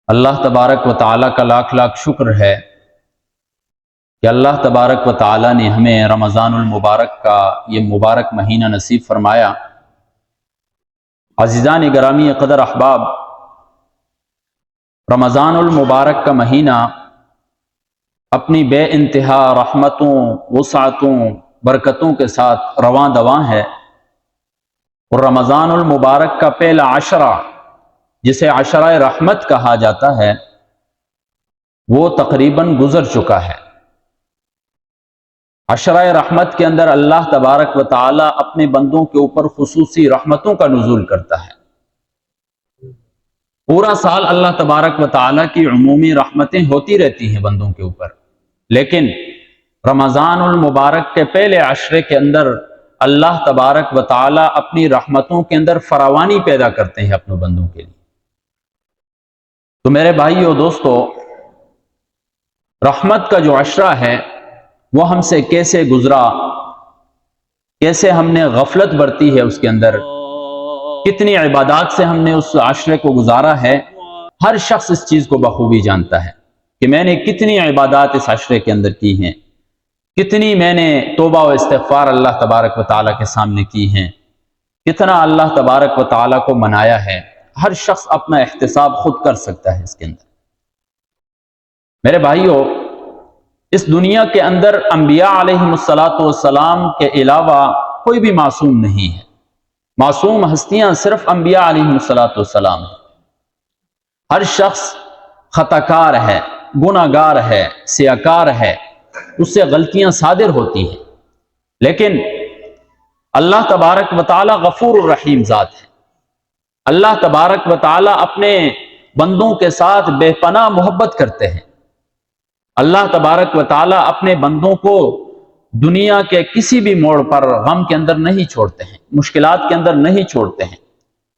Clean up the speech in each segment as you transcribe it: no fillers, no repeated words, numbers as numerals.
اللہ تبارک و تعالیٰ کا لاکھ لاکھ شکر ہے کہ اللہ تبارک و تعالیٰ نے ہمیں رمضان المبارک کا یہ مبارک مہینہ نصیب فرمایا۔ عزیزان گرامی قدر احباب، رمضان المبارک کا مہینہ اپنی بے انتہا رحمتوں، وسعتوں، برکتوں کے ساتھ رواں دواں ہے، اور رمضان المبارک کا پہلا عشرہ جسے عشرہ رحمت کہا جاتا ہے وہ تقریباً گزر چکا ہے۔ عشرہ رحمت کے اندر اللہ تبارک و تعالی اپنے بندوں کے اوپر خصوصی رحمتوں کا نزول کرتا ہے۔ پورا سال اللہ تبارک و تعالی کی عمومی رحمتیں ہوتی رہتی ہیں بندوں کے اوپر، لیکن رمضان المبارک کے پہلے عشرے کے اندر اللہ تبارک و تعالی اپنی رحمتوں کے اندر فراوانی پیدا کرتے ہیں اپنے بندوں کے لیے۔ تو میرے بھائیو دوستو، رحمت کا جو عشرہ ہے وہ ہم سے کیسے گزرا، کیسے ہم نے غفلت برتی ہے اس کے اندر، کتنی عبادات سے ہم نے اس عشرے کو گزارا ہے، ہر شخص اس چیز کو بخوبی جانتا ہے کہ میں نے کتنی عبادات اس عشرے کے اندر کی ہیں، کتنی میں نے توبہ و استغفار اللہ تبارک و تعالیٰ کے سامنے کی ہیں، کتنا اللہ تبارک و تعالیٰ کو منایا ہے۔ ہر شخص اپنا احتساب خود کر سکتا ہے اس کے اندر۔ میرے بھائیو، اس دنیا کے اندر انبیاء علیہم السلام کے علاوہ کوئی بھی معصوم نہیں ہے۔ معصوم ہستیاں صرف انبیاء علیہم السلام ہیں۔ ہر شخص خطاکار ہے، گناہگار ہے، سیاکار ہے، اس سے غلطیاں صادر ہوتی ہیں، لیکن اللہ تبارک و تعالی غفور الرحیم ذات ہے۔ اللہ تبارک و تعالی اپنے بندوں کے ساتھ بے پناہ محبت کرتے ہیں۔ اللہ تبارک و تعالی اپنے بندوں کو دنیا کے کسی بھی موڑ پر غم کے اندر نہیں چھوڑتے ہیں، مشکلات کے اندر نہیں چھوڑتے ہیں،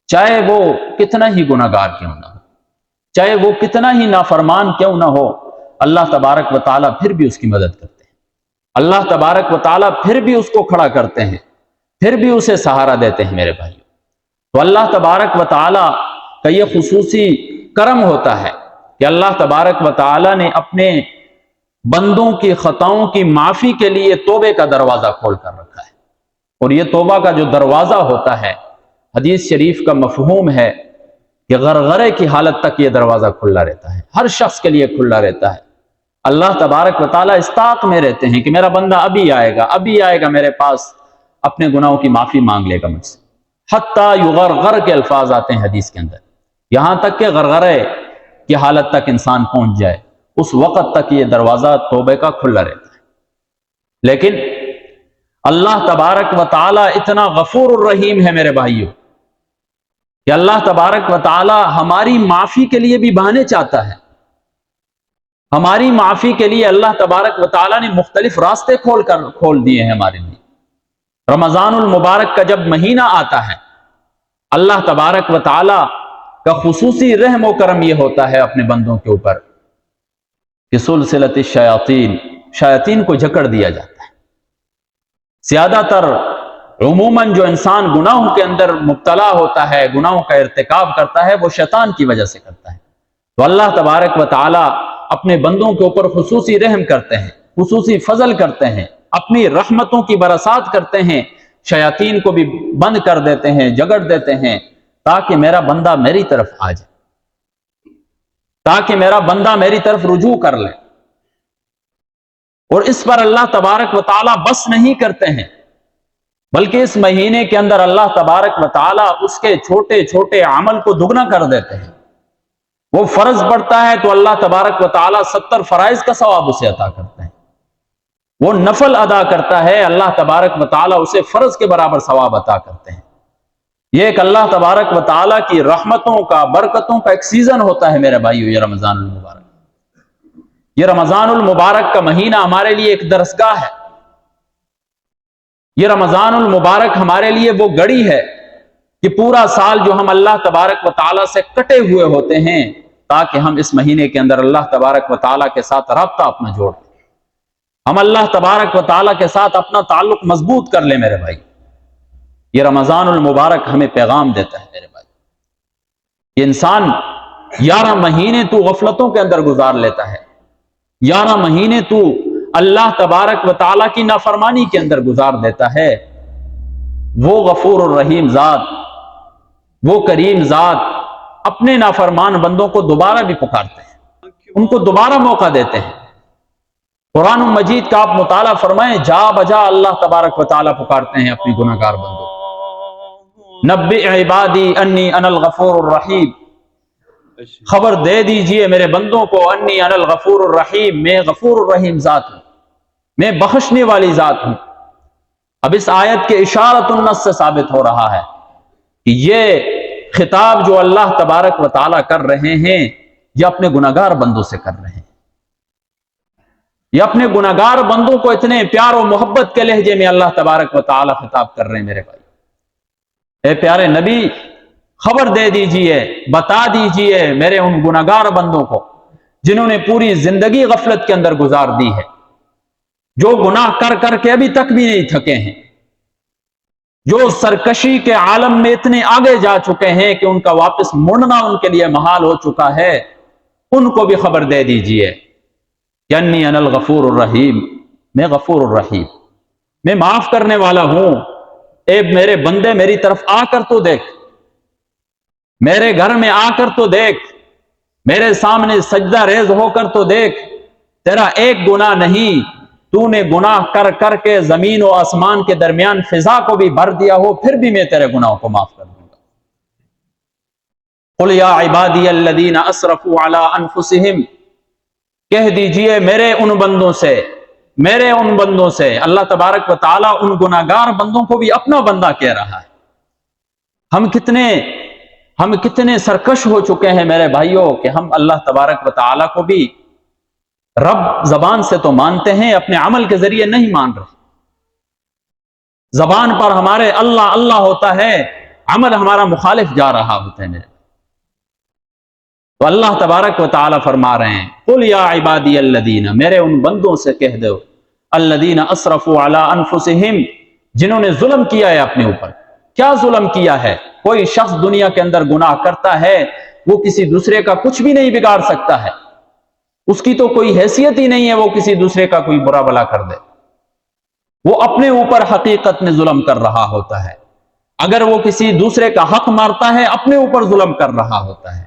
چاہے وہ کتنا ہی گناہگار کیوں نہ ہو، چاہے وہ کتنا ہی نافرمان کیوں نہ ہو، اللہ تبارک و تعالی پھر بھی اس کی مدد کرتے ہیں۔ اللہ تبارک و تعالی پھر بھی اس کو کھڑا کرتے ہیں، پھر بھی اسے سہارا دیتے ہیں۔ میرے بھائیو، تو اللہ تبارک و تعالی کا یہ خصوصی کرم ہوتا ہے کہ اللہ تبارک و تعالی نے اپنے بندوں کی خطاؤں کی معافی کے لیے توبے کا دروازہ کھول کر رکھا ہے، اور یہ توبہ کا جو دروازہ ہوتا ہے، حدیث شریف کا مفہوم ہے کہ غرغرے کی حالت تک یہ دروازہ کھلا رہتا ہے، ہر شخص کے لیے کھلا رہتا ہے۔ اللہ تبارک و تعالی اس طاق میں رہتے ہیں کہ میرا بندہ ابھی آئے گا میرے پاس، اپنے گناہوں کی معافی مانگ لے گا مجھ سے۔ حتیٰ یغرغر کے الفاظ آتے ہیں حدیث کے اندر، یہاں تک کہ غرغرے کی حالت تک انسان پہنچ جائے، اس وقت تک یہ دروازہ توبے کا کھلا رہتا ہے۔ لیکن اللہ تبارک و تعالی اتنا غفور الرحیم ہے میرے بھائیو کہ اللہ تبارک و تعالی ہماری معافی کے لیے بھی بہانے چاہتا ہے۔ ہماری معافی کے لیے اللہ تبارک و تعالی نے مختلف راستے کھول دیے ہیں ہمارے لیے۔ رمضان المبارک کا جب مہینہ آتا ہے، اللہ تبارک و تعالی کا خصوصی رحم و کرم یہ ہوتا ہے اپنے بندوں کے اوپر کہ سلسلۃ شیاطین کو جکڑ دیا جاتا ہے۔ زیادہ تر عموماً جو انسان گناہوں کے اندر مبتلا ہوتا ہے، گناہوں کا ارتکاب کرتا ہے، وہ شیطان کی وجہ سے کرتا ہے۔ تو اللہ تبارک و تعالی اپنے بندوں کے اوپر خصوصی رحم کرتے ہیں، خصوصی فضل کرتے ہیں، اپنی رحمتوں کی برسات کرتے ہیں، شیاطین کو بھی بند کر دیتے ہیں، جگڑ دیتے ہیں، تاکہ میرا بندہ میری طرف آ جائے، تاکہ میرا بندہ میری طرف رجوع کر لے۔ اور اس پر اللہ تبارک و تعالی بس نہیں کرتے ہیں، بلکہ اس مہینے کے اندر اللہ تبارک و تعالی اس کے چھوٹے چھوٹے عمل کو دگنا کر دیتے ہیں۔ وہ فرض پڑتا ہے تو اللہ تبارک و تعالی 70 فرائض کا ثواب اسے عطا کرتے ہیں۔ وہ نفل ادا کرتا ہے، اللہ تبارک و تعالی اسے فرض کے برابر ثواب عطا کرتے ہیں۔ یہ ایک اللہ تبارک و تعالی کی رحمتوں کا، برکتوں کا ایک سیزن ہوتا ہے میرے بھائیو، یہ رمضان المبارک۔ یہ رمضان المبارک کا مہینہ ہمارے لیے ایک درسگاہ ہے۔ یہ رمضان المبارک ہمارے لیے وہ گڑی ہے کہ پورا سال جو ہم اللہ تبارک و تعالی سے کٹے ہوئے ہوتے ہیں، تاکہ ہم اس مہینے کے اندر اللہ تبارک و تعالی کے ساتھ رابطہ اپنا جوڑ لیں، ہم اللہ تبارک و تعالی کے ساتھ اپنا تعلق مضبوط کر لیں میرے بھائی۔ یہ رمضان المبارک ہمیں پیغام دیتا ہے میرے بھائی، یہ انسان 11 مہینے تو غفلتوں کے اندر گزار لیتا ہے، 11 مہینے تو اللہ تبارک و تعالیٰ کی نافرمانی کے اندر گزار دیتا ہے، وہ غفور الرحیم ذات، وہ کریم ذات اپنے نافرمان بندوں کو دوبارہ بھی پکارتے ہیں، ان کو دوبارہ موقع دیتے ہیں۔ قرآن مجید کا آپ مطالعہ فرمائیں، جا بجا اللہ تبارک و تعالیٰ پکارتے ہیں اپنی گناہگار بندوں کو۔ نبئ عبادی انی انا الغفور الرحیم، خبر دے دیجئے میرے بندوں کو، انی انا الغفور الرحیم، میں غفور الرحیم ذات ہوں، میں بخشنے والی ذات ہوں۔ اب اس آیت کے اشارت النص سے ثابت ہو رہا ہے کہ یہ خطاب جو اللہ تبارک و تعالیٰ کر رہے ہیں یہ اپنے گناہگار بندوں سے کر رہے ہیں، یہ اپنے گناہگار بندوں کو اتنے پیار و محبت کے لہجے میں اللہ تبارک و تعالیٰ خطاب کر رہے ہیں۔ میرے بھائی، اے پیارے نبی، خبر دے دیجئے، بتا دیجئے میرے ان گناہگار بندوں کو جنہوں نے پوری زندگی غفلت کے اندر گزار دی ہے، جو گناہ کر کر کے ابھی تک بھی نہیں تھکے ہیں، جو سرکشی کے عالم میں اتنے آگے جا چکے ہیں کہ ان کا واپس مڑنا ان کے لیے محال ہو چکا ہے، ان کو بھی خبر دے دیجئے انی انا الغفور الرحیم، میں غفور الرحیم، میں معاف کرنے والا ہوں۔ اے میرے بندے، میری طرف آ کر تو دیکھ، میرے گھر میں آ کر تو دیکھ، میرے سامنے سجدہ ریز ہو کر تو دیکھ، تیرا ایک گناہ نہیں، تو نے گناہ کر کر کے زمین و آسمان کے درمیان فضا کو بھی بھر دیا ہو، پھر بھی میں تیرے گناہوں کو معاف کر دوں گا۔ قل یا عبادی الذین اسرفوا علی انفسہم، کہہ دیجئے میرے ان بندوں سے، میرے ان بندوں سے، اللہ تبارک و تعالیٰ ان گناہگار بندوں کو بھی اپنا بندہ کہہ رہا ہے۔ ہم کتنے سرکش ہو چکے ہیں میرے بھائیوں کہ ہم اللہ تبارک و تعالیٰ کو بھی رب زبان سے تو مانتے ہیں، اپنے عمل کے ذریعے نہیں مان رہے۔ زبان پر ہمارے اللہ اللہ ہوتا ہے، عمل ہمارا مخالف جا رہا ہوتا ہے میرے۔ تو اللہ تبارک و تعالیٰ فرما رہے ہیں، قل یا عبادی الذین، میرے ان بندوں سے کہہ دو، الذین اسرفوا علی انفسہم، جنہوں نے ظلم کیا ہے اپنے اوپر۔ کیا ظلم کیا ہے؟ کوئی شخص دنیا کے اندر گناہ کرتا ہے، وہ کسی دوسرے کا کچھ بھی نہیں بگاڑ سکتا ہے، اس کی تو کوئی حیثیت ہی نہیں ہے وہ کسی دوسرے کا کوئی برا بلا کر دے، وہ اپنے اوپر حقیقت میں ظلم کر رہا ہوتا ہے۔ اگر وہ کسی دوسرے کا حق مارتا ہے، اپنے اوپر ظلم کر رہا ہوتا ہے۔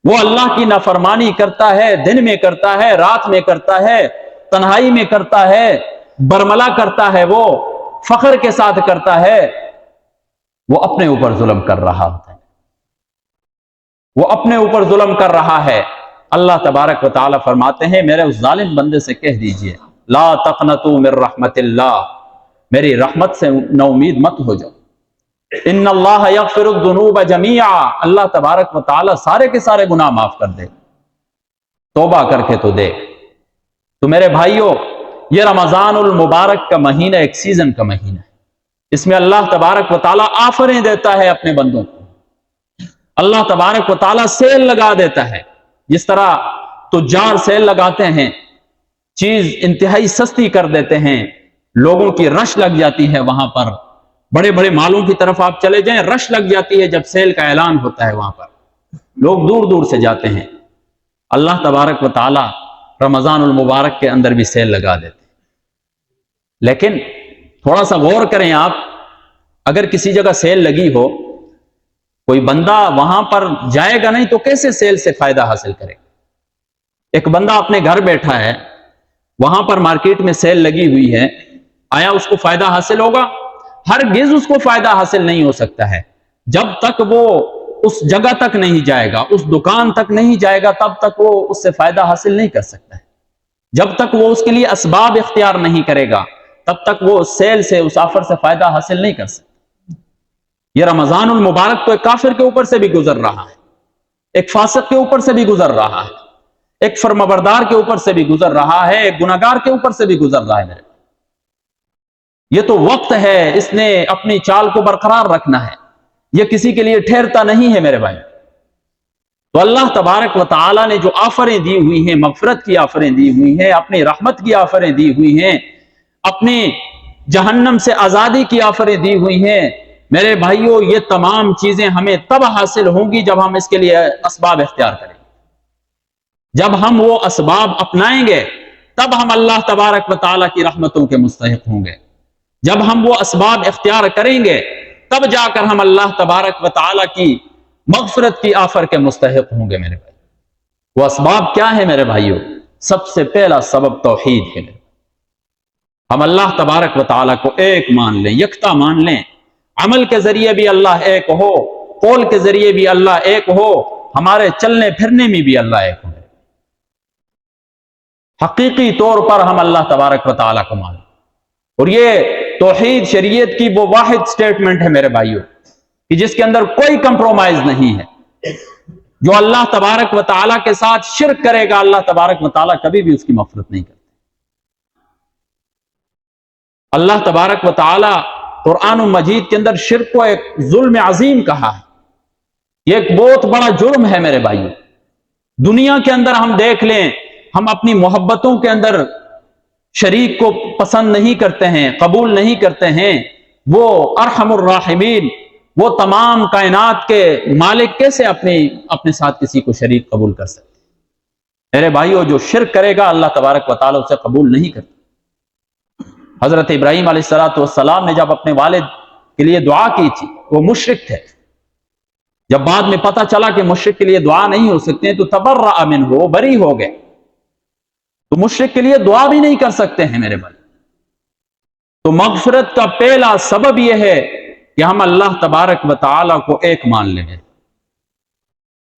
وہ اللہ کی نافرمانی کرتا ہے، دن میں کرتا ہے، رات میں کرتا ہے، تنہائی میں کرتا ہے، برملا کرتا ہے، وہ فخر کے ساتھ کرتا ہے، وہ اپنے اوپر ظلم کر رہا ہوتا ہے، وہ اپنے اوپر ظلم کر رہا ہے۔ اللہ تبارک و تعالیٰ فرماتے ہیں، میرے اس ظالم بندے سے کہہ دیجئے، لا تقنطوا من رحمت اللہ، میری رحمت سے نا امید مت ہو جاؤ۔ ان اللہ یغفر الذنوب جميعا، اللہ تبارک و تعالیٰ سارے کے سارے گناہ معاف کر دے، توبہ کر کے تو دیکھ۔ تو میرے بھائیوں، یہ رمضان المبارک کا مہینہ ایک سیزن کا مہینہ ہے، اس میں اللہ تبارک و تعالیٰ آفریں دیتا ہے اپنے بندوں کو، اللہ تبارک و تعالیٰ سیل لگا دیتا ہے، جس طرح تجار سیل لگاتے ہیں، چیز انتہائی سستی کر دیتے ہیں، لوگوں کی رش لگ جاتی ہے، وہاں پر بڑے بڑے مالوں کی طرف آپ چلے جائیں، رش لگ جاتی ہے جب سیل کا اعلان ہوتا ہے، وہاں پر لوگ دور دور سے جاتے ہیں۔ اللہ تبارک و تعالیٰ رمضان المبارک کے اندر بھی سیل لگا دیتے ہیں، لیکن تھوڑا سا غور کریں آپ، اگر کسی جگہ سیل لگی ہو، کوئی بندہ وہاں پر جائے گا نہیں تو کیسے سیل سے فائدہ حاصل کرے گا؟ ایک بندہ اپنے گھر بیٹھا ہے، وہاں پر مارکیٹ میں سیل لگی ہوئی ہے، آیا اس کو فائدہ حاصل ہوگا؟ ہرگز اس کو فائدہ حاصل نہیں ہو سکتا ہے، جب تک وہ اس جگہ تک نہیں جائے گا، اس دکان تک نہیں جائے گا، تب تک وہ اس سے فائدہ حاصل نہیں کر سکتا ہے۔ جب تک وہ اس کے لیے اسباب اختیار نہیں کرے گا، تب تک وہ سیل سے، اس آفر سے فائدہ حاصل نہیں کر سکتا۔ یہ رمضان المبارک تو ایک کافر کے اوپر سے بھی گزر رہا ہے، ایک فاسق کے اوپر سے بھی گزر رہا ہے، ایک فرمانبردار کے اوپر سے بھی گزر رہا ہے، ایک گناہگار کے اوپر سے بھی گزر رہا ہے۔ میرے یہ تو وقت ہے، اس نے اپنی چال کو برقرار رکھنا ہے، یہ کسی کے لیے ٹھہرتا نہیں ہے میرے بھائی۔ تو اللہ تبارک و تعالیٰ نے جو آفریں دی ہوئی ہیں، مغفرت کی آفریں دی ہوئی ہیں، اپنی رحمت کی آفریں دی ہوئی ہیں، اپنی جہنم سے آزادی کی آفریں دی ہوئی ہیں، میرے بھائیوں، یہ تمام چیزیں ہمیں تب حاصل ہوں گی جب ہم اس کے لیے اسباب اختیار کریں گے۔ جب ہم وہ اسباب اپنائیں گے تب ہم اللہ تبارک و تعالیٰ کی رحمتوں کے مستحق ہوں گے. جب ہم وہ اسباب اختیار کریں گے تب جا کر ہم اللہ تبارک و تعالیٰ کی مغفرت کی آفر کے مستحق ہوں گے. میرے بھائی وہ اسباب کیا ہے میرے بھائیوں؟ سب سے پہلا سبب توحید ہے. ہم اللہ تبارک و تعالیٰ کو ایک مان لیں، یکتا مان لیں. عمل کے ذریعے بھی اللہ ایک ہو، قول کے ذریعے بھی اللہ ایک ہو، ہمارے چلنے پھرنے میں بھی اللہ ایک ہو. حقیقی طور پر ہم اللہ تبارک و تعالیٰ کو مانیں. اور یہ توحید شریعت کی وہ واحد سٹیٹمنٹ ہے میرے بھائیوں کہ جس کے اندر کوئی کمپرومائز نہیں ہے. جو اللہ تبارک و تعالیٰ کے ساتھ شرک کرے گا اللہ تبارک و تعالیٰ کبھی بھی اس کی مغفرت نہیں کرتے. اللہ تبارک و تعالیٰ قرآن مجید کے اندر شرک کو ایک ظلم عظیم کہا ہے. یہ ایک بہت بڑا جرم ہے میرے بھائیوں. دنیا کے اندر ہم دیکھ لیں، ہم اپنی محبتوں کے اندر شریک کو پسند نہیں کرتے ہیں، قبول نہیں کرتے ہیں. وہ ارحم الراحمین، وہ تمام کائنات کے مالک کیسے اپنے ساتھ کسی کو شریک قبول کر سکتے؟ میرے بھائیو، جو شرک کرے گا اللہ تبارک و تعالیٰ اسے قبول نہیں کرتا. حضرت ابراہیم علیہ السلام نے جب اپنے والد کے لیے دعا کی تھی، وہ مشرک تھے. جب بعد میں پتہ چلا کہ مشرک کے لیے دعا نہیں ہو سکتے ہیں تو تبرأ منہ، وہ بری ہو گئے. تو مشرک کے لیے دعا بھی نہیں کر سکتے ہیں میرے بھائی. تو مغفرت کا پہلا سبب یہ ہے کہ ہم اللہ تبارک و تعالیٰ کو ایک مان لیں.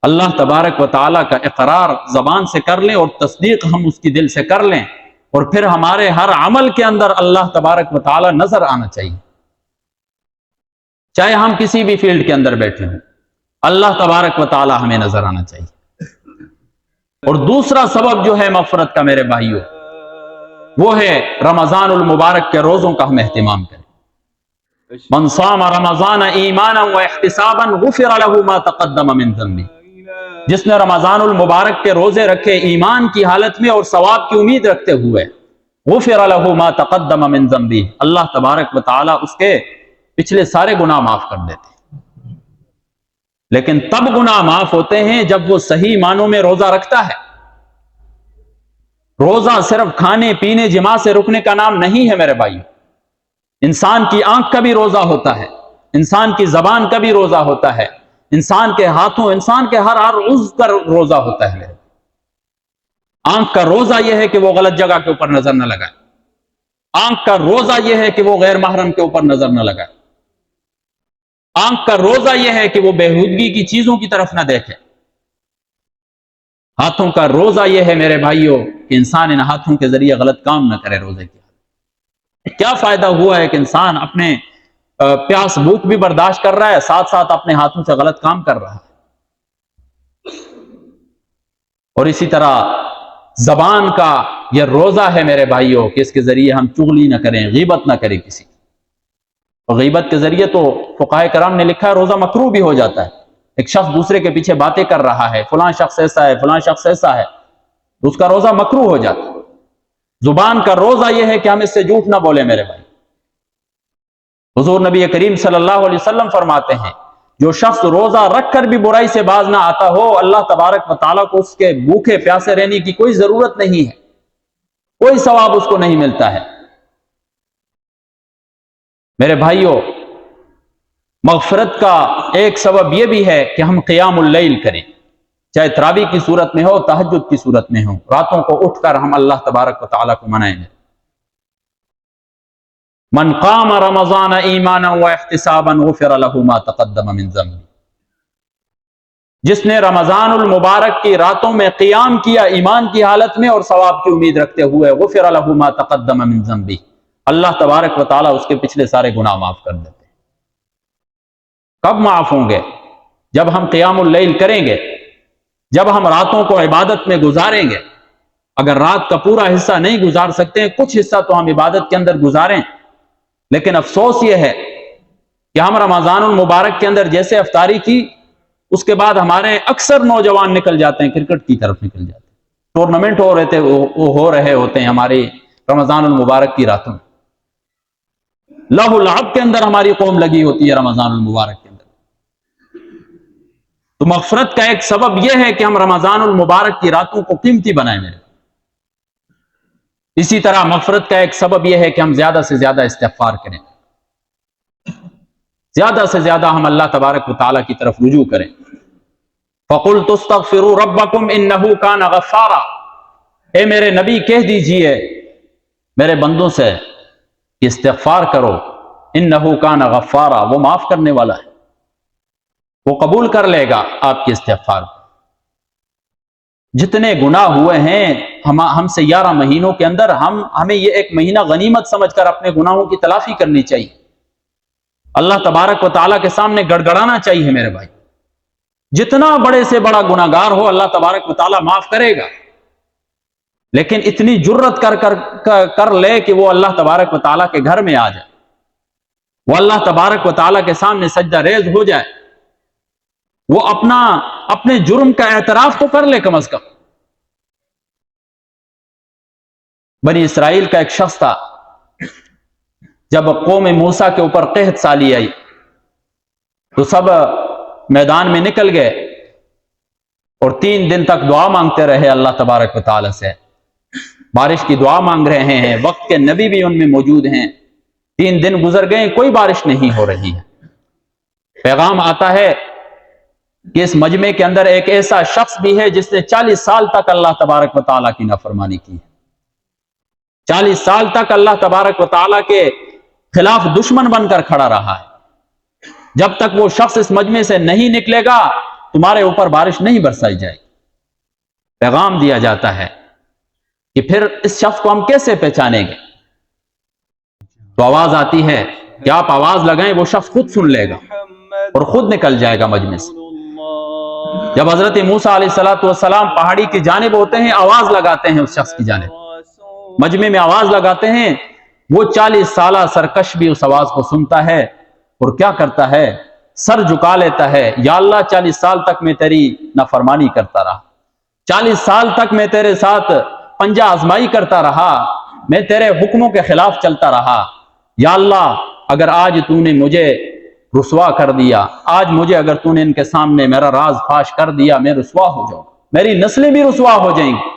اللہ تبارک و تعالیٰ کا اقرار زبان سے کر لیں اور تصدیق ہم اس کی دل سے کر لیں، اور پھر ہمارے ہر عمل کے اندر اللہ تبارک و تعالیٰ نظر آنا چاہیے. چاہے ہم کسی بھی فیلڈ کے اندر بیٹھے ہوں، اللہ تبارک و تعالیٰ ہمیں نظر آنا چاہیے. اور دوسرا سبب جو ہے مغفرت کا میرے بھائیوں، وہ ہے رمضان المبارک کے روزوں کا ہم اہتمام کریں. من صام رمضان ایمانا و احتسابا غفر له ما تقدم من ذنبه. جس نے رمضان المبارک کے روزے رکھے ایمان کی حالت میں اور ثواب کی امید رکھتے ہوئے، غفر له ما تقدم من ذنبه، اللہ تبارک و تعالیٰ اس کے پچھلے سارے گناہ معاف کر دیتے ہیں. لیکن تب گناہ معاف ہوتے ہیں جب وہ صحیح معنوں میں روزہ رکھتا ہے. روزہ صرف کھانے پینے جماع سے رکنے کا نام نہیں ہے میرے بھائیو. انسان کی آنکھ کا بھی روزہ ہوتا ہے، انسان کی زبان کا بھی روزہ ہوتا ہے، انسان کے ہاتھوں، انسان کے ہر عضو کا روزہ ہوتا ہے. آنکھ کا روزہ یہ ہے کہ وہ غلط جگہ کے اوپر نظر نہ لگائے. آنکھ کا روزہ یہ ہے کہ وہ غیر محرم کے اوپر نظر نہ لگائے. آنکھ کا روزہ یہ ہے کہ وہ بےہودگی کی چیزوں کی طرف نہ دیکھے. ہاتھوں کا روزہ یہ ہے میرے بھائیوں کہ انسان ان ہاتھوں کے ذریعے غلط کام نہ کرے. روزے کی کیا فائدہ ہوا ہے کہ انسان اپنے پیاس بھوک بھی برداشت کر رہا ہے، ساتھ ساتھ اپنے ہاتھوں سے غلط کام کر رہا ہے. اور اسی طرح زبان کا یہ روزہ ہے میرے بھائیوں کہ اس کے ذریعے ہم چغلی نہ کریں، غیبت نہ کریں کسی. اور غیبت کے ذریعے تو فقہائے کرام نے لکھا ہے روزہ مکروہ بھی ہو جاتا ہے. ایک شخص دوسرے کے پیچھے باتیں کر رہا ہے، فلاں شخص ایسا ہے، فلاں شخص ایسا ہے، تو اس کا روزہ مکروہ ہو جاتا ہے. زبان کا روزہ یہ ہے کہ ہم اس سے جھوٹ نہ بولیں میرے بھائی. حضور نبی کریم صلی اللہ علیہ وسلم فرماتے ہیں جو شخص روزہ رکھ کر بھی برائی سے باز نہ آتا ہو، اللہ تبارک و تعالیٰ کو اس کے بھوکے پیاسے رہنے کی کوئی ضرورت نہیں ہے، کوئی ثواب اس کو نہیں ملتا ہے. میرے بھائیوں، مغفرت کا ایک سبب یہ بھی ہے کہ ہم قیام اللیل کریں، چاہے تراویح کی صورت میں ہو، تہجد کی صورت میں ہو. راتوں کو اٹھ کر ہم اللہ تبارک و تعالیٰ کو منائیں گے. من قام رمضان ایمانا و احتسابا غفر له ما تقدم من ذنبه. جس نے رمضان المبارک کی راتوں میں قیام کیا ایمان کی حالت میں اور ثواب کی امید رکھتے ہوئے، غفر له ما تقدم من ذنبه، اللہ تبارک و تعالیٰ اس کے پچھلے سارے گناہ معاف کر دیتے ہیں. کب معاف ہوں گے؟ جب ہم قیام اللیل کریں گے، جب ہم راتوں کو عبادت میں گزاریں گے. اگر رات کا پورا حصہ نہیں گزار سکتے ہیں، کچھ حصہ تو ہم عبادت کے اندر گزاریں. لیکن افسوس یہ ہے کہ ہم رمضان المبارک کے اندر جیسے افطاری کی، اس کے بعد ہمارے اکثر نوجوان نکل جاتے ہیں، کرکٹ کی طرف نکل جاتے ہیں. ٹورنامنٹ ہو رہے ہوتے ہیں ہماری رمضان المبارک کی راتوں میں. لہو لعب کے اندر ہماری قوم لگی ہوتی ہے رمضان المبارک کے اندر. تو مغفرت کا ایک سبب یہ ہے کہ ہم رمضان المبارک کی راتوں کو قیمتی بنائیں میرے. اسی طرح مغفرت کا ایک سبب یہ ہے کہ ہم زیادہ سے زیادہ استغفار کریں، زیادہ سے زیادہ ہم اللہ تبارک و تعالیٰ کی طرف رجوع کریں. فَقُلْتُ اسْتَغْفِرُوا رَبَّكُمْ إِنَّهُ كَانَ غَفَّارًا، اے میرے نبی کہہ دیجئے میرے بندوں سے کہ استغفار کرو، إِنَّهُ كَانَ غَفَّارًا، وہ معاف کرنے والا ہے، وہ قبول کر لے گا آپ کے استغفار کو. جتنے گناہ ہوئے ہیں ہم سے 11 مہینوں کے اندر، ہمیں یہ ایک مہینہ غنیمت سمجھ کر اپنے گناہوں کی تلافی کرنی چاہیے. اللہ تبارک و تعالیٰ کے سامنے گڑ گڑانا چاہیے میرے بھائی. جتنا بڑے سے بڑا گناہ گار ہو اللہ تبارک و تعالیٰ معاف کرے گا، لیکن اتنی جرت کر لے کہ وہ اللہ تبارک و تعالیٰ کے گھر میں آ جائے، وہ اللہ تبارک و تعالیٰ کے سامنے سجدہ ریز ہو جائے، وہ اپنے جرم کا اعتراف تو کر لے کم از کم. بنی اسرائیل کا ایک شخص تھا، جب قوم موسیٰ کے اوپر قحط سالی آئی تو سب میدان میں نکل گئے اور 3 دن تک دعا مانگتے رہے اللہ تبارک و تعالی سے. بارش کی دعا مانگ رہے ہیں، وقت کے نبی بھی ان میں موجود ہیں. 3 دن گزر گئے، کوئی بارش نہیں ہو رہی ہے. پیغام آتا ہے کہ اس مجمع کے اندر ایک ایسا شخص بھی ہے جس نے 40 سال تک اللہ تبارک و تعالیٰ کی نافرمانی کی ہے. 40 سال تک اللہ تبارک و تعالیٰ کے خلاف دشمن بن کر کھڑا رہا ہے. جب تک وہ شخص اس مجمع سے نہیں نکلے گا تمہارے اوپر بارش نہیں برسائی جائے گی. پیغام دیا جاتا ہے کہ پھر اس شخص کو ہم کیسے پہچانیں گے؟ تو آواز آتی ہے کہ آپ آواز لگائیں، وہ شخص خود سن لے گا اور خود نکل جائے گا مجمع سے. جب حضرت موسیٰ علیہ السلام پہاڑی کی جانب ہوتے ہیں، آواز لگاتے ہیں اس شخص کی جانب، مجمع میں آواز لگاتے ہیں. وہ 40 سالہ سرکش بھی اس آواز کو سنتا ہے اور کیا کرتا ہے؟ سر جھکا لیتا ہے. یا اللہ 40 سال تک میں تیری نافرمانی کرتا رہا، 40 سال تک میں تیرے ساتھ پنجہ آزمائی کرتا رہا، میں تیرے حکموں کے خلاف چلتا رہا. یا اللہ اگر آج تو نے مجھے رسوا کر دیا، آج مجھے اگر تو نے ان کے سامنے میرا راز فاش کر دیا، میں رسوا ہو جاؤں، میری نسلیں بھی رسوا ہو جائیں گی.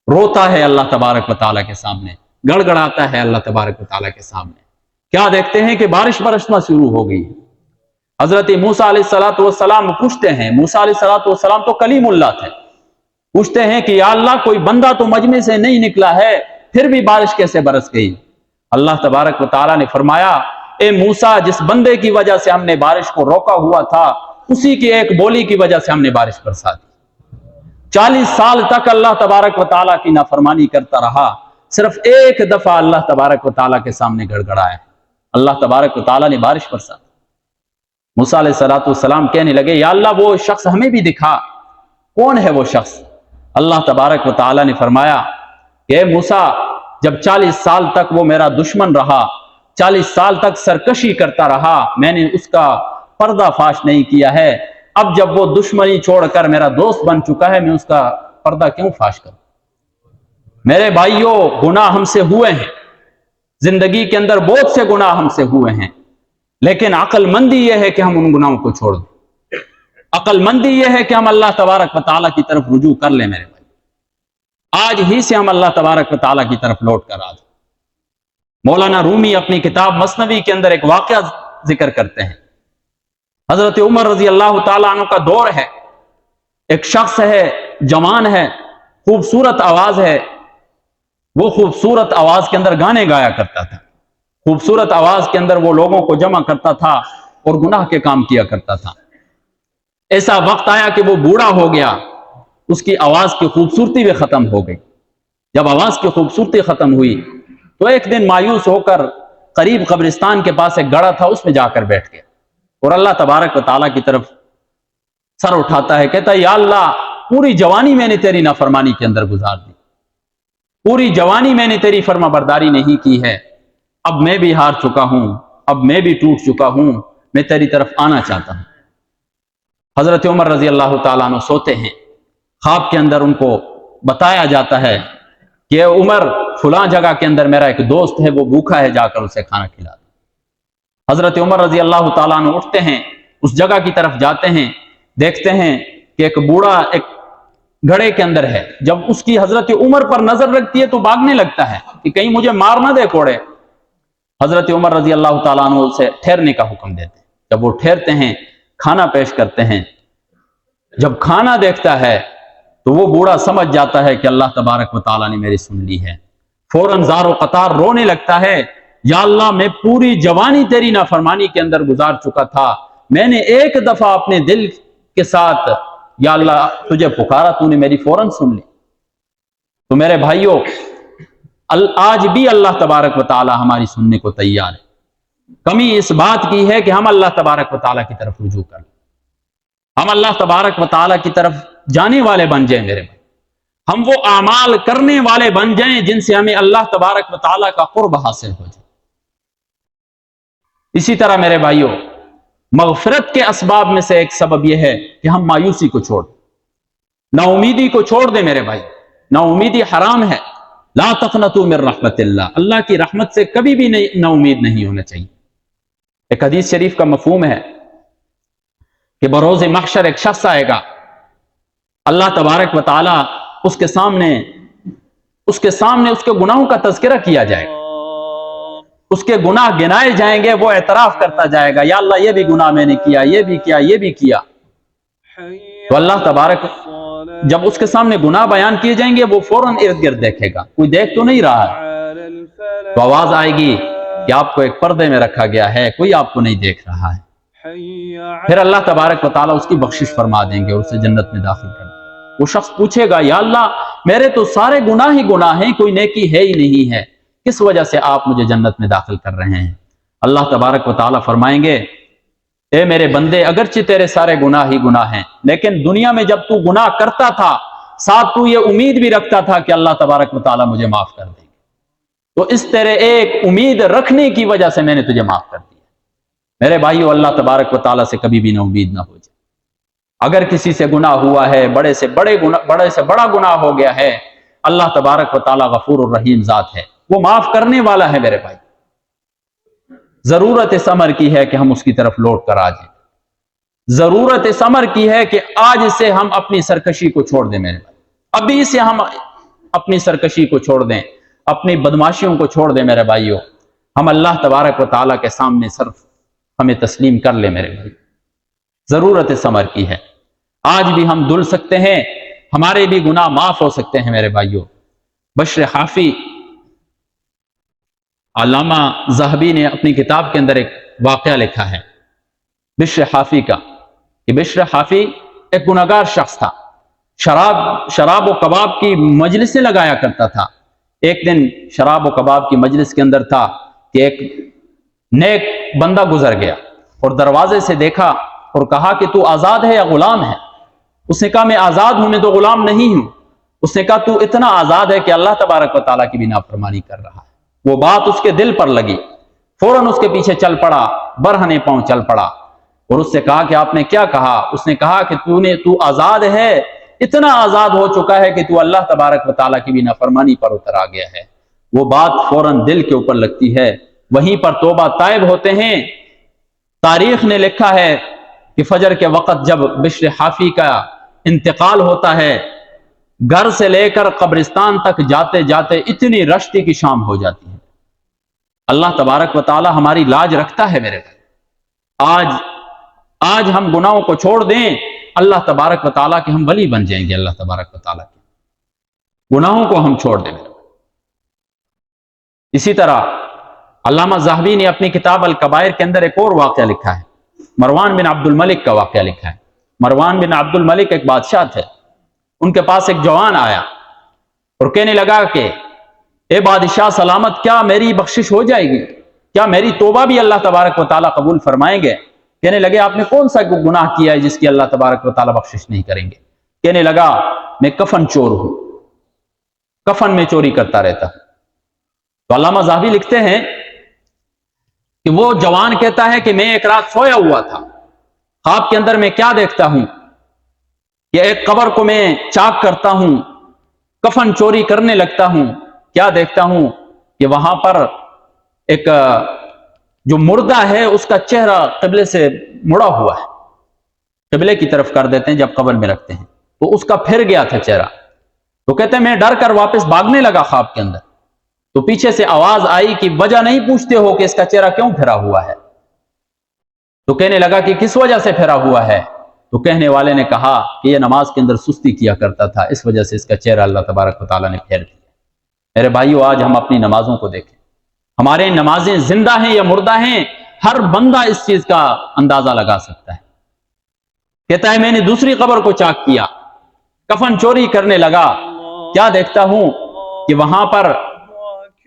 روتا ہے اللہ تبارک و تعالیٰ کے سامنے، گڑ گڑاتا ہے اللہ تبارک و تعالیٰ کے سامنے. کیا دیکھتے ہیں کہ بارش برسنا شروع ہو گئی. حضرت موسیٰ علیہ السلام پوچھتے ہیں، موسیٰ علیہ السلام تو کلیم اللہ تھے، پوچھتے ہیں کہ یا اللہ کوئی بندہ تو مجمع سے نہیں نکلا ہے، پھر بھی بارش کیسے برس گئی؟ اللہ تبارک و تعالیٰ نے فرمایا، اے موسیٰ جس بندے کی وجہ سے ہم نے بارش کو روکا ہوا تھا اسی کی ایک بولی کی وجہ سے ہم نے بارش برسا دی. 40 سال تک اللہ تبارک و تعالیٰ کی نافرمانی کرتا رہا، صرف ایک دفعہ اللہ تبارک و تعالیٰ کے سامنے گڑ گڑایا، اللہ تبارک و تعالیٰ نے بارش برسا. موسیٰ علیہ السلام کہنے لگے یا اللہ وہ شخص ہمیں بھی دکھا، کون ہے وہ شخص؟ اللہ تبارک و تعالیٰ نے فرمایا کہ اے موسیٰ جب 40 سال تک وہ میرا دشمن رہا، 40 سال تک سرکشی کرتا رہا، میں نے اس کا پردہ فاش نہیں کیا ہے. اب جب وہ دشمنی چھوڑ کر میرا دوست بن چکا ہے، میں اس کا پردہ کیوں فاش کروں؟ میرے بھائیوں گناہ ہم سے ہوئے ہیں، زندگی کے اندر بہت سے گناہ ہم سے ہوئے ہیں، لیکن عقل مندی یہ ہے کہ ہم ان گناہوں کو چھوڑ دیں. عقل مندی یہ ہے کہ ہم اللہ تبارک و تعالیٰ کی طرف رجوع کر لیں. میرے بھائی آج ہی سے ہم اللہ تبارک و تعالیٰ کی طرف لوٹ کر آ جائیں. مولانا رومی اپنی کتاب مثنوی کے اندر ایک واقعہ ذکر کرتے ہیں. حضرت عمر رضی اللہ تعالیٰ عنہ کا دور ہے، ایک شخص ہے، جوان ہے، خوبصورت آواز ہے، وہ خوبصورت آواز کے اندر گانے گایا کرتا تھا، خوبصورت آواز کے اندر وہ لوگوں کو جمع کرتا تھا اور گناہ کے کام کیا کرتا تھا. ایسا وقت آیا کہ وہ بوڑھا ہو گیا، اس کی آواز کی خوبصورتی بھی ختم ہو گئی. جب آواز کی خوبصورتی ختم ہوئی تو ایک دن مایوس ہو کر قریب قبرستان کے پاس ایک گڑھا تھا، اس میں جا کر بیٹھ گیا اور اللہ تبارک و تعالیٰ کی طرف سر اٹھاتا ہے، کہتا ہے یا اللہ پوری جوانی میں نے تیری نافرمانی کے اندر گزار دی، پوری جوانی میں نے تیری فرما برداری نہیں کی ہے، اب میں بھی ہار چکا ہوں، اب میں بھی ٹوٹ چکا ہوں، میں تیری طرف آنا چاہتا ہوں. حضرت عمر رضی اللہ تعالیٰ عنہ سوتے ہیں، خواب کے اندر ان کو بتایا جاتا ہے کہ عمر فلاں جگہ کے اندر میرا ایک دوست ہے، وہ بھوکا ہے، جا کر اسے کھانا کھلا دے. حضرت عمر رضی اللہ تعالیٰ عنہ اٹھتے ہیں، اس جگہ کی طرف جاتے ہیں، دیکھتے ہیں کہ ایک بوڑھا ایک گھڑے کے اندر ہے، جب اس کی حضرت عمر پر نظر لگتی ہے تو بھاگنے لگتا ہے کہ کہیں مجھے مار نہ دے کوڑے۔ حضرت عمر رضی اللہ تعالیٰ عنہ سے ٹھہرنے کا حکم دیتے ہیں۔ جب وہ ٹھہرتے ہیں، کھانا پیش کرتے ہیں، جب کھانا دیکھتا ہے تو وہ بوڑھا سمجھ جاتا ہے کہ اللہ تبارک و تعالیٰ نے میری سن لی ہے، فوراً زار و قطار رونے لگتا ہے، یا اللہ میں پوری جوانی تیری نافرمانی کے اندر گزار چکا تھا، میں نے ایک دفعہ اپنے دل کے ساتھ یا اللہ تجھے پکارا، تو نے میری فوراً سن لی۔ تو میرے بھائیوں، آج بھی اللہ تبارک و تعالیٰ ہماری سننے کو تیار ہے۔ کمی اس بات کی ہے کہ ہم اللہ تبارک و تعالیٰ کی طرف رجوع کر لیں، ہم اللہ تبارک و تعالیٰ کی طرف جانے والے بن جائیں میرے بھائی، ہم وہ اعمال کرنے والے بن جائیں جن سے ہمیں اللہ تبارک و تعالیٰ کا قرب حاصل ہو جائے۔ اسی طرح میرے بھائیوں، مغفرت کے اسباب میں سے ایک سبب یہ ہے کہ ہم مایوسی کو چھوڑ دیں، نا امیدی کو چھوڑ دیں میرے بھائی۔ نا امیدی حرام ہے، لا تقنطوا من رحمت اللہ، اللہ کی رحمت سے کبھی بھی نا امید نہیں ہونا چاہیے۔ ایک حدیث شریف کا مفہوم ہے کہ بروز محشر ایک شخص آئے گا، اللہ تبارک و تعالی اس کے سامنے اس کے گناہوں کا تذکرہ کیا جائے گا، اس کے گناہ گنائے جائیں گے، وہ اعتراف کرتا جائے گا، یا اللہ یہ بھی گناہ میں نے کیا، یہ بھی کیا، یہ بھی کیا۔ تو اللہ تبارک جب اس کے سامنے گناہ بیان کیے جائیں گے، وہ فوراً ارد گرد دیکھے گا، کوئی دیکھ تو نہیں رہا ہے، تو آواز آئے گی کہ آپ کو ایک پردے میں رکھا گیا ہے، کوئی آپ کو نہیں دیکھ رہا ہے۔ پھر اللہ تبارک و تعالیٰ اس کی بخشش فرما دیں گے اور اسے جنت میں داخل کر دیں گے۔ وہ شخص پوچھے گا، یا اللہ میرے تو سارے گناہ ہی گناہ ہیں، کوئی نیکی ہے ہی نہیں ہے، کس وجہ سے آپ مجھے جنت میں داخل کر رہے ہیں؟ اللہ تبارک و تعالیٰ فرمائیں گے، اے میرے بندے، اگرچہ تیرے سارے گناہ ہی گناہ ہیں، لیکن دنیا میں جب تو گناہ کرتا تھا، ساتھ تو یہ امید بھی رکھتا تھا کہ اللہ تبارک و تعالیٰ مجھے معاف کر دیں گے، تو اس تیرے ایک امید رکھنے کی وجہ سے میں نے تجھے معاف کر دیا۔ میرے بھائیو، اللہ تبارک و تعالیٰ سے کبھی بھی نا امید نہ ہو جائے۔ اگر کسی سے گناہ ہوا ہے، بڑے سے بڑا گناہ ہو گیا ہے، اللہ تبارک و تعالیٰ غفور الرحیم ذات ہے، وہ معاف کرنے والا ہے میرے بھائی۔ ضرورت اس امر کی ہے کہ ہم اس کی طرف لوٹ کر آ جائیں، ضرورت اس امر کی ہے کہ آج سے ہم اپنی سرکشی کو چھوڑ دیں میرے بھائی، ابھی سے ہم اپنی سرکشی کو چھوڑ دیں، اپنی بدماشیوں کو چھوڑ دیں میرے بھائیوں، ہم اللہ تبارک و تعالیٰ کے سامنے صرف ہمیں تسلیم کر لیں میرے بھائی۔ ضرورت اس امر کی ہے، آج بھی ہم دھل سکتے ہیں، ہمارے بھی گناہ معاف ہو سکتے ہیں میرے بھائیوں۔ بشر حافی، علامہ ذہبی نے اپنی کتاب کے اندر ایک واقعہ لکھا ہے بشر حافی کا، کہ بشر حافی ایک گناہگار شخص تھا، شراب و کباب کی مجلسیں لگایا کرتا تھا۔ ایک دن شراب و کباب کی مجلس کے اندر تھا کہ ایک نیک بندہ گزر گیا اور دروازے سے دیکھا اور کہا کہ تو آزاد ہے یا غلام ہے؟ اس نے کہا میں آزاد ہوں، میں تو غلام نہیں ہوں۔ اس نے کہا تو اتنا آزاد ہے کہ اللہ تبارک و تعالیٰ کی بھی نافرمانی کر رہا ہے۔ وہ بات اس کے دل پر لگی، فوراً اس کے پیچھے چل پڑا، برہنے پاؤں چل پڑا اور اس سے کہا کہ آپ نے کیا کہا؟ اس نے کہا کہ تو آزاد ہے، اتنا آزاد ہو چکا ہے کہ تو اللہ تبارک و تعالیٰ کی بھی نافرمانی پر اتر آ گیا ہے۔ وہ بات فوراً دل کے اوپر لگتی ہے، وہیں پر توبہ طائب ہوتے ہیں۔ تاریخ نے لکھا ہے کہ فجر کے وقت جب بشر حافی کا انتقال ہوتا ہے، گھر سے لے کر قبرستان تک جاتے جاتے اتنی رشتی کی شام ہو جاتی ہے۔ اللہ تبارک و تعالی ہماری لاج رکھتا ہے میرے بھائی۔ آج ہم گناہوں کو چھوڑ دیں، اللہ تبارک و تعالیٰ کے ہم ولی بن جائیں گے۔ اللہ تبارک و تعالیٰ کے گناہوں کو ہم چھوڑ دیں میرے بھائی۔ اسی طرح علامہ ذہبی نے اپنی کتاب الکبائر کے اندر ایک اور واقعہ لکھا ہے، مروان بن عبد الملک کا واقعہ لکھا ہے۔ مروان بن عبد الملک ایک بادشاہ تھے، ان کے پاس ایک جوان آیا اور کہنے لگا کہ اے بادشاہ سلامت، کیا میری بخشش ہو جائے گی؟ کیا میری توبہ بھی اللہ تبارک و تعالیٰ قبول فرمائیں گے؟ کہنے لگے آپ نے کون سا گناہ کیا ہے جس کی اللہ تبارک و تعالیٰ بخشش نہیں کریں گے؟ کہنے لگا میں کفن چور ہوں، کفن میں چوری کرتا رہتا ہوں۔ تو علامہ ذہبی لکھتے ہیں کہ وہ جوان کہتا ہے کہ میں ایک رات سویا ہوا تھا، خواب کے اندر میں کیا دیکھتا ہوں کہ ایک قبر کو میں چاک کرتا ہوں، کفن چوری کرنے لگتا ہوں، کیا دیکھتا ہوں کہ وہاں پر ایک جو مردہ ہے اس کا چہرہ قبلے سے مڑا ہوا ہے، قبلے کی طرف کر دیتے ہیں جب قبر میں رکھتے ہیں، تو اس کا پھر گیا تھا چہرہ، تو کہتے ہیں میں ڈر کر واپس بھاگنے لگا خواب کے اندر، تو پیچھے سے آواز آئی کہ وجہ نہیں پوچھتے ہو کہ اس کا چہرہ کیوں پھرا ہوا ہے؟ تو کہنے لگا کہ کس وجہ سے پھرا ہوا ہے؟ تو کہنے والے نے کہا کہ یہ نماز کے اندر سستی کیا کرتا تھا، اس وجہ سے اس کا چہرہ اللہ تبارک و تعالیٰ نے پھیر دیا۔ میرے بھائیو، آج ہم اپنی نمازوں کو دیکھیں، ہمارے نمازیں زندہ ہیں یا مردہ ہیں، ہر بندہ اس چیز کا اندازہ لگا سکتا ہے۔ کہتا ہے میں نے دوسری قبر کو چاک کیا، کفن چوری کرنے لگا، کیا دیکھتا ہوں کہ وہاں پر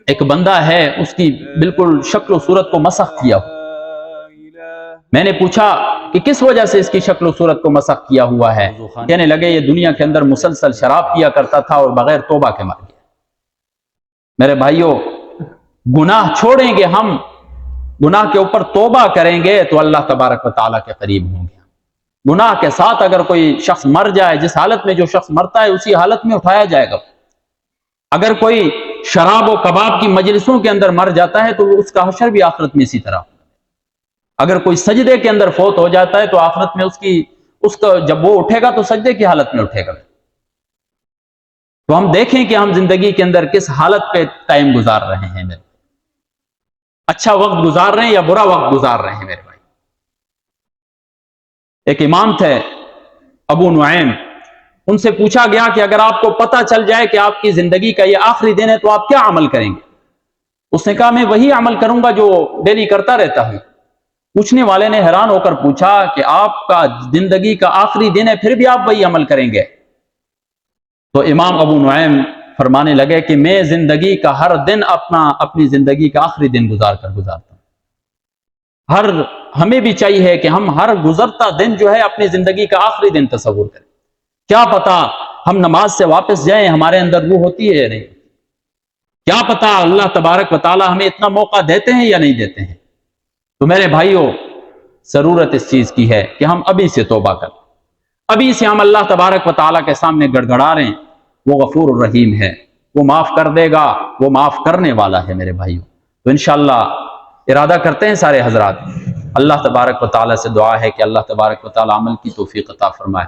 ایک بندہ ہے، اس کی بالکل شکل و صورت کو مسخ کیا ہو۔ میں نے پوچھا کہ کس وجہ سے اس کی شکل و صورت کو مسخ کیا ہوا ہے؟ کہنے لگے یہ دنیا کے اندر مسلسل شراب پیا کرتا تھا اور بغیر توبہ کے مر گیا۔ میرے بھائیوں، گناہ چھوڑیں گے، ہم گناہ کے اوپر توبہ کریں گے تو اللہ تبارک و تعالیٰ کے قریب ہوں گے۔ گناہ کے ساتھ اگر کوئی شخص مر جائے، جس حالت میں جو شخص مرتا ہے اسی حالت میں اٹھایا جائے گا۔ اگر کوئی شراب و کباب کی مجلسوں کے اندر مر جاتا ہے تو اس کا حشر بھی آخرت میں اسی طرح۔ اگر کوئی سجدے کے اندر فوت ہو جاتا ہے تو آخرت میں اس کا جب وہ اٹھے گا تو سجدے کی حالت میں اٹھے گا۔ تو ہم دیکھیں کہ ہم زندگی کے اندر کس حالت پہ ٹائم گزار رہے ہیں، میرے اچھا وقت گزار رہے ہیں یا برا وقت گزار رہے ہیں میرے بھائی۔ ایک امام تھے ابو نعیم، ان سے پوچھا گیا کہ اگر آپ کو پتہ چل جائے کہ آپ کی زندگی کا یہ آخری دن ہے تو آپ کیا عمل کریں گے؟ اس نے کہا میں وہی عمل کروں گا جو ڈیلی کرتا رہتا ہوں۔ پوچھنے والے نے حیران ہو کر پوچھا کہ آپ کا زندگی کا آخری دن ہے پھر بھی آپ وہی عمل کریں گے؟ تو امام ابو نعیم فرمانے لگے کہ میں زندگی کا ہر دن اپنی زندگی کا آخری دن گزارتا ہوں۔ ہمیں بھی چاہیے کہ ہم ہر گزرتا دن جو ہے اپنی زندگی کا آخری دن تصور کریں۔ کیا پتا ہم نماز سے واپس جائیں، ہمارے اندر روح ہوتی ہے یا نہیں؟ کیا پتا اللہ تبارک و تعالی ہمیں اتنا موقع دیتے ہیں یا نہیں دیتے ہیں؟ تو میرے بھائیوں، ضرورت اس چیز کی ہے کہ ہم ابھی سے توبہ کریں، ابھی سے ہم اللہ تبارک و تعالیٰ کے سامنے گڑ گڑا رہے ہیں۔ وہ غفور الرحیم ہے، وہ معاف کر دے گا، وہ معاف کرنے والا ہے میرے بھائیوں۔ تو انشاءاللہ ارادہ کرتے ہیں سارے حضرات، اللہ تبارک و تعالیٰ سے دعا ہے کہ اللہ تبارک و تعالیٰ عمل کی توفیق عطا فرمائے۔